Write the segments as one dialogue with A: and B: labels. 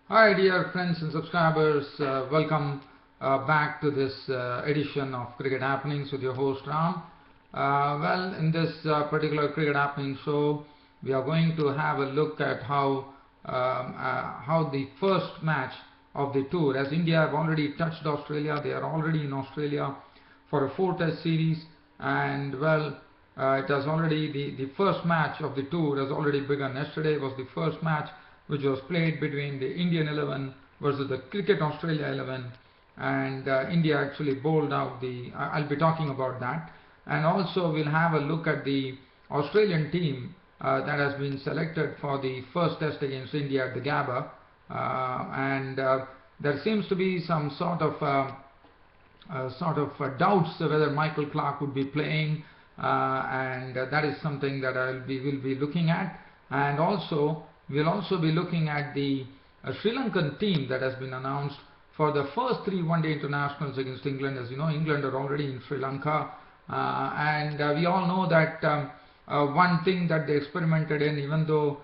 A: Hi dear friends and subscribers, welcome back to this edition of Cricket Happenings with your host Ram. In this particular Cricket Happening show, we are going to have a look at how the first match of the tour, as India have already touched Australia, they are already in Australia for a 4-test series, and it has already, the first match of the tour has already begun. Yesterday was the first match which was played between the Indian 11 versus the Cricket Australia 11, and India actually bowled out I'll be talking about that, and also we'll have a look at the Australian team that has been selected for the first test against India at the Gabba, and there seems to be some sort of doubts whether Michael Clarke would be playing, and that is something that we'll be looking at, and also we'll also be looking at the Sri Lankan team that has been announced for the first 3 one-day internationals against England. As you know, England are already in Sri Lanka, and we all know that one thing that they experimented in, even though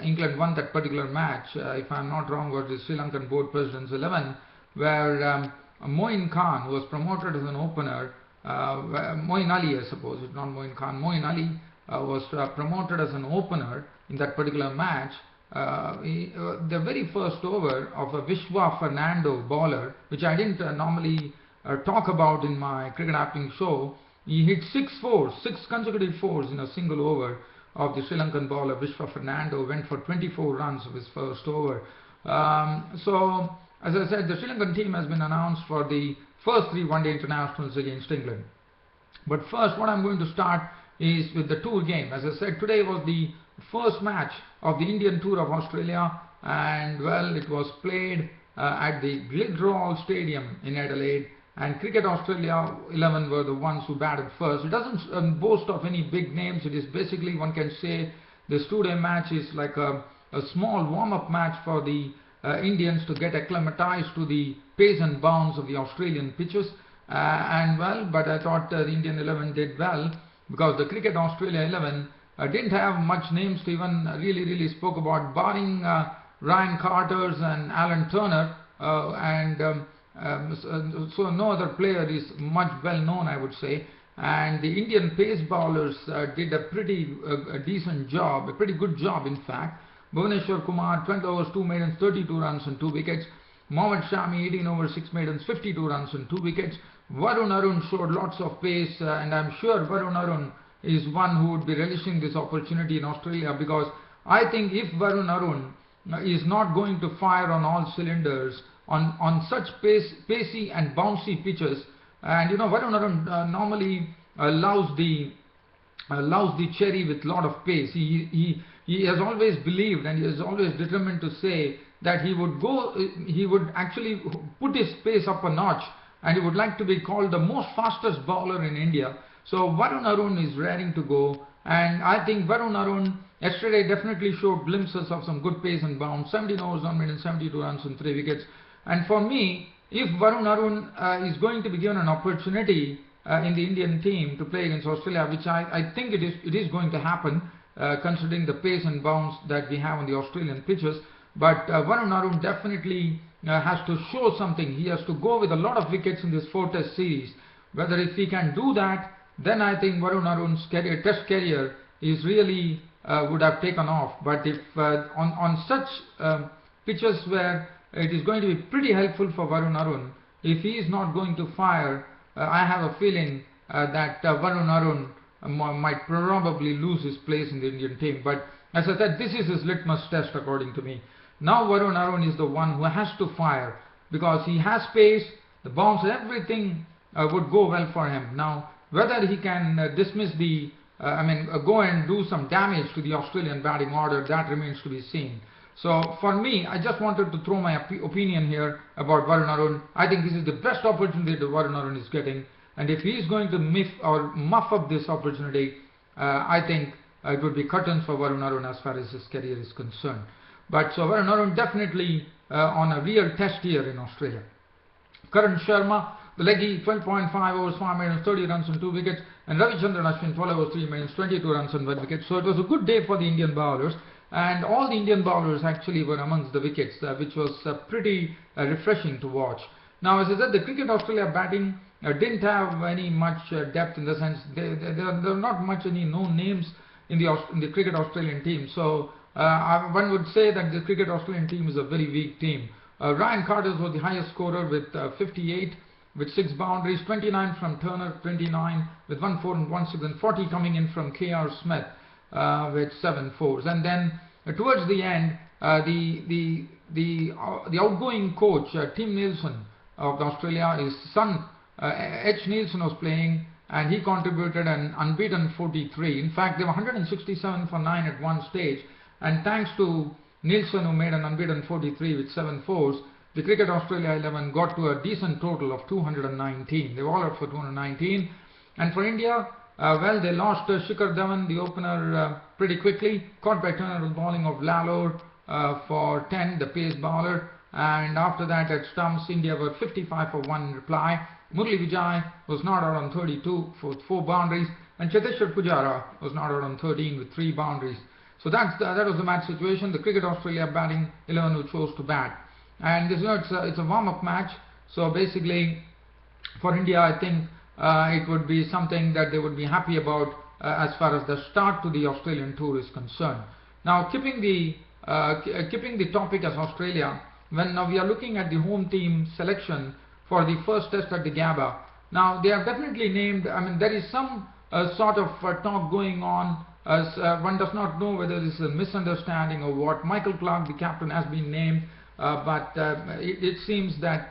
A: England won that particular match, if I'm not wrong, was the Sri Lankan board president's 11, where Moin Khan was promoted as an opener. Moin Ali, I suppose, it's not Moin Khan. Moin Ali was promoted as an opener in that particular match. The very first over of a Vishwa Fernando bowler, which I didn't normally talk about in my Cricket Happening show, he hit 6 consecutive fours in a single over of the Sri Lankan bowler Vishwa Fernando, went for 24 runs of his first over. So, as I said, the Sri Lankan team has been announced for the first 3 one-day internationals against England. But first, what I'm going to start is with the tour game. As I said, today was the first match of the Indian tour of Australia, and it was played at the Gleadroll Stadium in Adelaide, and Cricket Australia 11 were the ones who batted first. It doesn't boast of any big names. It is basically, one can say, this two-day match is like a small warm-up match for the Indians to get acclimatized to the pace and bounce of the Australian pitches, but I thought the Indian 11 did well, because the Cricket Australia 11 didn't have much names to even really spoke about, barring Ryan Carter's and Alan Turner, so no other player is much well known, I would say. And the Indian pace bowlers did a pretty decent job, a pretty good job in fact. Bhuvaneshwar Kumar, 12 overs, 2 maidens, 32 runs and 2 wickets. Mohammad Shami, 18 overs, 6 maidens, 52 runs and 2 wickets. Varun Arun showed lots of pace, and I'm sure Varun Arun is one who would be relishing this opportunity in Australia, because I think if Varun Arun is not going to fire on all cylinders on such pacey and bouncy pitches, and Varun Arun normally loves the cherry with lot of pace. He has always believed, and he is always determined to say that he would actually put his pace up a notch, and he would like to be called the most fastest bowler in India. So Varun Arun is raring to go, and I think Varun Arun yesterday definitely showed glimpses of some good pace and bounce. 17 overs, 1 minute, 72 runs and 3 wickets. And for me, if Varun Arun is going to be given an opportunity in the Indian team to play against Australia, which I think it is going to happen, considering the pace and bounce that we have on the Australian pitches. But Varun Arun definitely has to show something. He has to go with a lot of wickets in this 4-test series. Whether if he can do that, then I think Varun Arun's test career is really would have taken off. But if on such pitches where it is going to be pretty helpful for Varun Arun, if he is not going to fire, I have a feeling that Varun Arun might probably lose his place in the Indian team. But as I said, this is his litmus test according to me. Now Varun Arun is the one who has to fire, because he has pace, the bounce, everything would go well for him. Now, whether he can dismiss go and do some damage to the Australian batting order, that remains to be seen. So for me, I just wanted to throw my opinion here about Varun Arun. I think this is the best opportunity that Varun Arun is getting, and if he is going to muff up this opportunity, I think it would be curtains for Varun Arun as far as his career is concerned. But so Varun Arun definitely on a real test here in Australia. Karan Sharma, the leggy, 12.5 overs, 5 maidens, 30 runs and 2 wickets, and Ravichandran Ashwin, 12 overs, 3 maidens, 22 runs and 1 wicket. So it was a good day for the Indian bowlers. and all the Indian bowlers actually were amongst the wickets, which was pretty refreshing to watch. Now, as I said, the Cricket Australia batting didn't have any much depth, in the sense there were not much any known names in the Cricket Australian team. So one would say that the Cricket Australian team is a very weak team. Ryan Carter was the highest scorer with 58 with 6 boundaries, 29 from Turner, 29 with 1 4 and 1 6, and 40 coming in from K.R. Smith with 7 fours. And then towards the end, the outgoing coach Tim Nielsen of Australia, his son H. Nielsen was playing, and he contributed an unbeaten 43. In fact, they were 167 for 9 at one stage, and thanks to Nielsen, who made an unbeaten 43 with 7 fours, the Cricket Australia 11 got to a decent total of 219. They were all out for 219. And for India, well, they lost Shikhar Dhawan, the opener, pretty quickly, caught by Turner with bowling of Lalor for 10, the pace bowler. And after that, at stumps, India were 55 for 1 reply. Murali Vijay was not out on 32 for 4 boundaries, and Cheteshwar Pujara was not out on 13 with 3 boundaries. So that was the match situation. The Cricket Australia batting 11 who chose to bat. And it's a warm-up match. So basically, for India, I think it would be something that they would be happy about as far as the start to the Australian tour is concerned. Now, keeping the topic as Australia, when now we are looking at the home team selection for the first test at the Gabba. Now, they have definitely named, I mean, there is some sort of talk going on, as one does not know whether this is a misunderstanding or what. Michael Clarke, the captain, has been named, but it seems that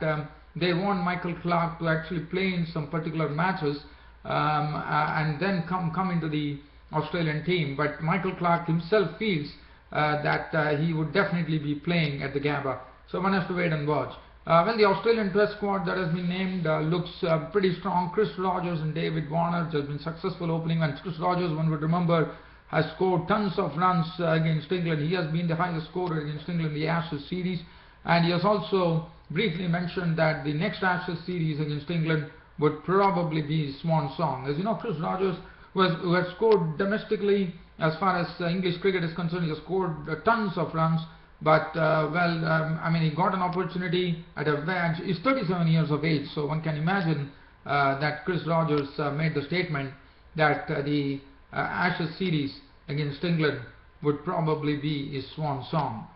A: they want Michael Clarke to actually play in some particular matches and then come into the Australian team. But Michael Clarke himself feels that he would definitely be playing at the Gabba. So one has to wait and watch. Well, the Australian Test squad that has been named looks pretty strong. Chris Rogers and David Warner, which has been successful opening. And Chris Rogers, one would remember, has scored tons of runs against England. He has been the highest scorer against England in the Ashes series. And he has also briefly mentioned that the next Ashes series against England would probably be his swan song. As you know, Chris Rogers, who has scored domestically, as far as English cricket is concerned, he has scored tons of runs. But, I mean, he got an opportunity at a age. He's 37 years of age, so one can imagine that Chris Rogers made the statement that the Ashes series against England would probably be his swan song.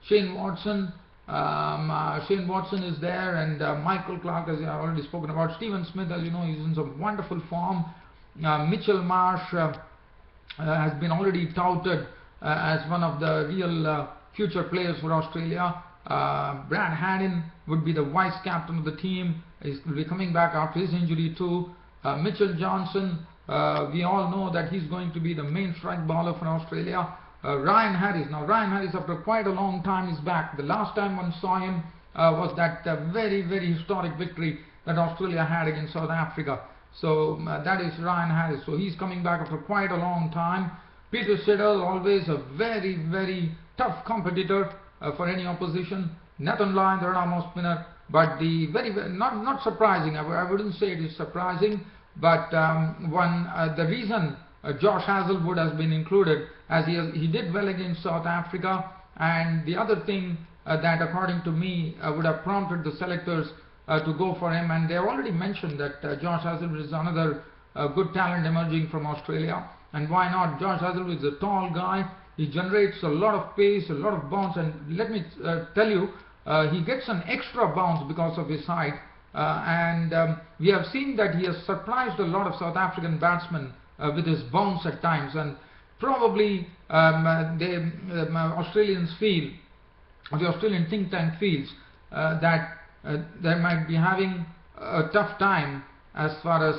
A: Shane Watson is there, and Michael Clarke, as I have already spoken about. Stephen Smith, as you know, he's in some wonderful form. Mitchell Marsh has been already touted as one of the real future players for Australia. Brad Haddin would be the vice captain of the team. He will be coming back after his injury too. Mitchell Johnson, we all know that he's going to be the main strike bowler for Australia. Ryan Harris. Now, Ryan Harris, after quite a long time, is back. The last time one saw him was that very, very historic victory that Australia had against South Africa. So that is Ryan Harris. So he's coming back after quite a long time. Peter Siddle, always a very, very tough competitor for any opposition. Nathan Lyon, the Ramos spinner, but the not surprising. I wouldn't say it is surprising, but the reason Josh Hazlewood has been included, as he did well against South Africa, and the other thing that, according to me, would have prompted the selectors to go for him, and they have already mentioned that Josh Hazlewood is another good talent emerging from Australia. And why not? Josh Hazlewood is a tall guy. He generates a lot of pace, a lot of bounce, and let me tell you, he gets an extra bounce because of his height. We have seen that he has surprised a lot of South African batsmen with his bounce at times, and probably the Australians feel, or the Australian think tank feels, that they might be having a tough time as far as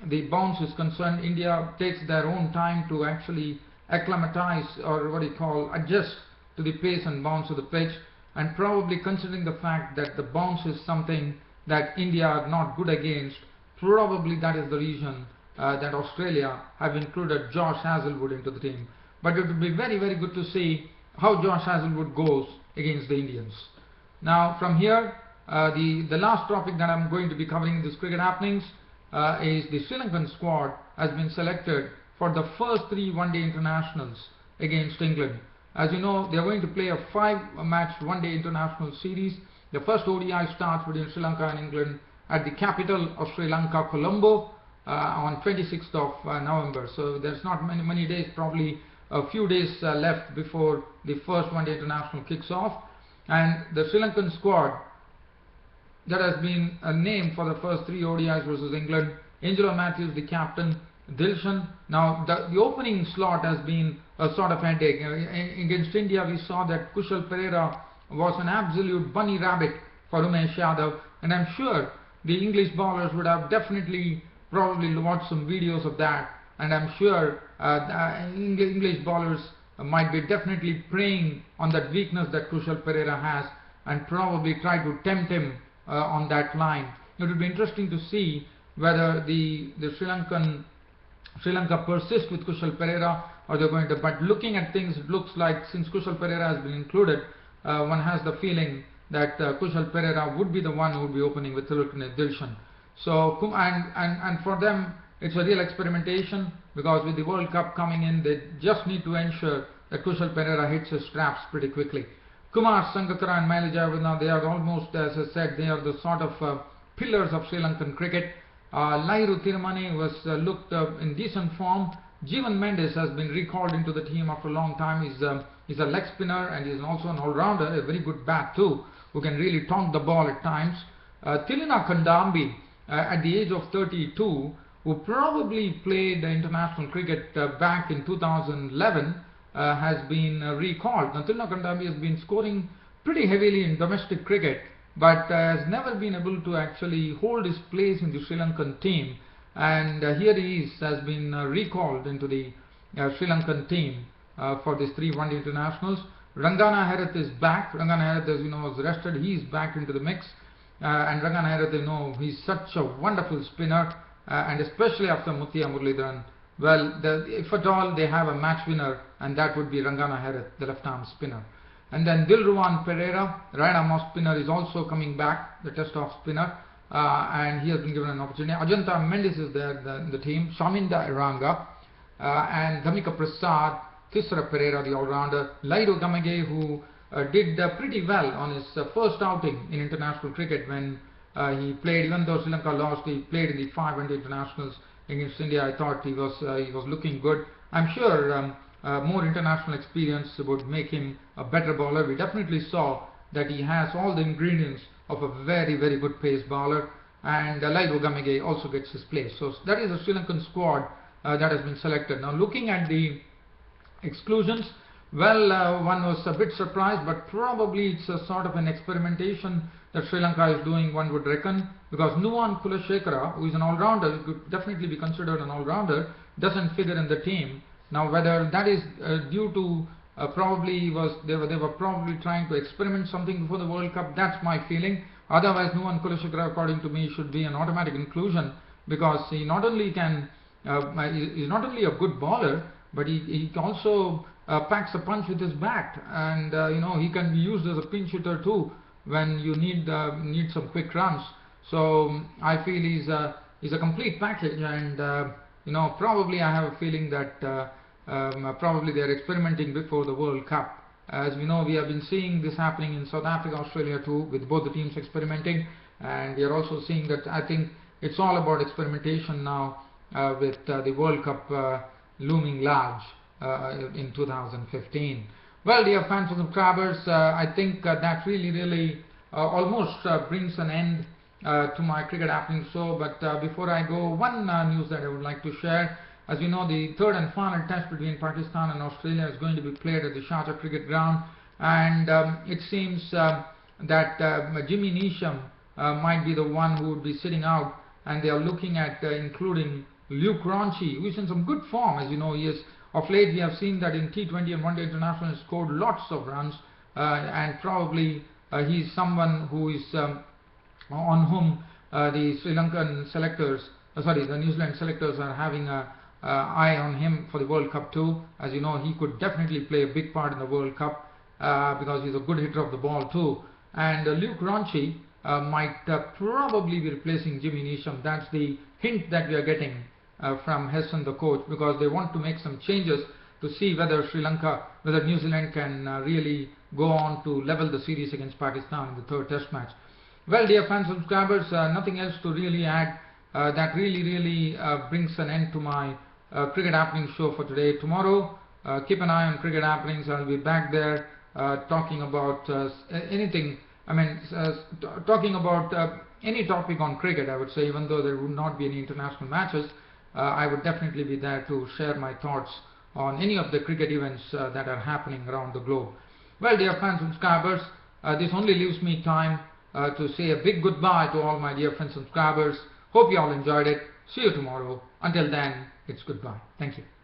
A: the bounce is concerned. India takes their own time to actually acclimatize, or what you call adjust to the pace and bounce of the pitch, and probably considering the fact that the bounce is something that India are not good against, probably that is the reason that Australia have included Josh Hazlewood into the team. But it would be very, very good to see how Josh Hazlewood goes against the Indians. Now, from here, the last topic that I'm going to be covering in this cricket happenings is the Sri Lankan squad has been selected for the first 3 one-day internationals against England. As you know, they are going to play a 5-match one-day international series. The first ODI starts between Sri Lanka and England at the capital of Sri Lanka, Colombo, on 26th of November. So there's not many days, probably a few days left before the first one-day international kicks off. And the Sri Lankan squad that has been named for the first 3 ODIs versus England: Angelo Matthews, the captain; Dilshan. Now the opening slot has been a sort of headache. Against India, we saw that Kushal Perera was an absolute bunny rabbit for Umesh Yadav, and I'm sure the English bowlers would have definitely probably watched some videos of that, and I'm sure English bowlers might be definitely preying on that weakness that Kushal Perera has and probably try to tempt him on that line. It will be interesting to see whether the Sri Lanka persists with Kushal Perera, or they're going to. But looking at things, it looks like since Kushal Perera has been included, one has the feeling that Kushal Perera would be the one who would be opening with Dilshan. So and for them, it's a real experimentation, because with the World Cup coming in, they just need to ensure that Kushal Perera hits his straps pretty quickly. Kumar Sangakkara and Maile Jayawardene, they are almost, as I said, they are the sort of pillars of Sri Lankan cricket. Lairu Tirumani was looked in decent form. Jeevan Mendes has been recalled into the team after a long time. He's a leg spinner, and he's also an all-rounder, a very good bat too, who can really tonk the ball at times. Tilina Kandambi, at the age of 32, who probably played international cricket back in 2011, has been recalled. Now, Tilina Kandambi has been scoring pretty heavily in domestic cricket, but has never been able to actually hold his place in the Sri Lankan team. And here he is, has been recalled into the Sri Lankan team for these 3 one-day internationals. Rangana Herath is back. Rangana Herath, as you know, was rested. He is back into the mix. And Rangana Herath, you know, he's such a wonderful spinner, and especially after Muthiah Muralidharan. Well, if at all they have a match winner, and that would be Rangana Herath, the left-arm spinner. And then Dilruwan Pereira, right-arm off spinner, is also coming back, the test-off spinner, and he has been given an opportunity. Ajanta Mendes is there in the team, Shaminda Iranga, and Dhamika Prasad, Thisara Pereira, the all-rounder, Lairu Gamage, who did pretty well on his first outing in international cricket when he played. Even though Sri Lanka lost, he played in the 5 one-day internationals against India. I thought he was looking good. I'm sure more international experience would make him a better bowler. We definitely saw that he has all the ingredients of a very, very good pace bowler, and Lairu Gamage also gets his place. So that is the Sri Lankan squad that has been selected. Now, looking at the exclusions, well, one was a bit surprised, but probably it's a sort of an experimentation that Sri Lanka is doing, one would reckon, because Nuwan Kulashekara, who is an all-rounder, could definitely be considered an all-rounder, doesn't figure in the team. Now, whether that is due to they were probably trying to experiment something before the World Cup, that's my feeling. Otherwise, Nuwan Kulashekara, according to me, should be an automatic inclusion, because he not only can he's not only a good bowler, but he also packs a punch with his bat, and you know, he can be used as a pinch hitter too when you need some quick runs. So I feel he's a complete package, and you know, probably I have a feeling that probably they are experimenting before the World Cup. As we know, we have been seeing this happening in South Africa, Australia too, with both the teams experimenting, and we are also seeing that. I think it's all about experimentation now with the World Cup looming large in 2015. Well, dear fans and subscribers, I think that really almost brings an end to my Cricket Happening show. But before I go, one news that I would like to share. As you know, the third and final test between Pakistan and Australia is going to be played at the Sharjah Cricket Ground, and it seems that Jimmy Neesham might be the one who would be sitting out, and they are looking at including Luke Ronchi, who is in some good form. As you know, he is. Of late, we have seen that in T20 and One Day International he scored lots of runs, and probably he is someone who is on whom the Sri Lankan selectors, the New Zealand selectors are having a eye on him for the World Cup too. As you know, he could definitely play a big part in the World Cup because he's a good hitter of the ball too. And Luke Ronchi might probably be replacing Jimmy Neesham. That's the hint that we are getting from Hesson, the coach, because they want to make some changes to see whether whether New Zealand can really go on to level the series against Pakistan in the third test match. Well, dear fans and subscribers, nothing else to really add. That really brings an end to my cricket happening show for today. Tomorrow, keep an eye on cricket happenings. I'll be back there talking about anything. I mean, talking about any topic on cricket, I would say, even though there would not be any international matches, I would definitely be there to share my thoughts on any of the cricket events that are happening around the globe. Well, dear fans and subscribers, this only leaves me time to say a big goodbye to all my dear friends and subscribers. Hope you all enjoyed it. See you tomorrow. Until then, it's goodbye. Thank you.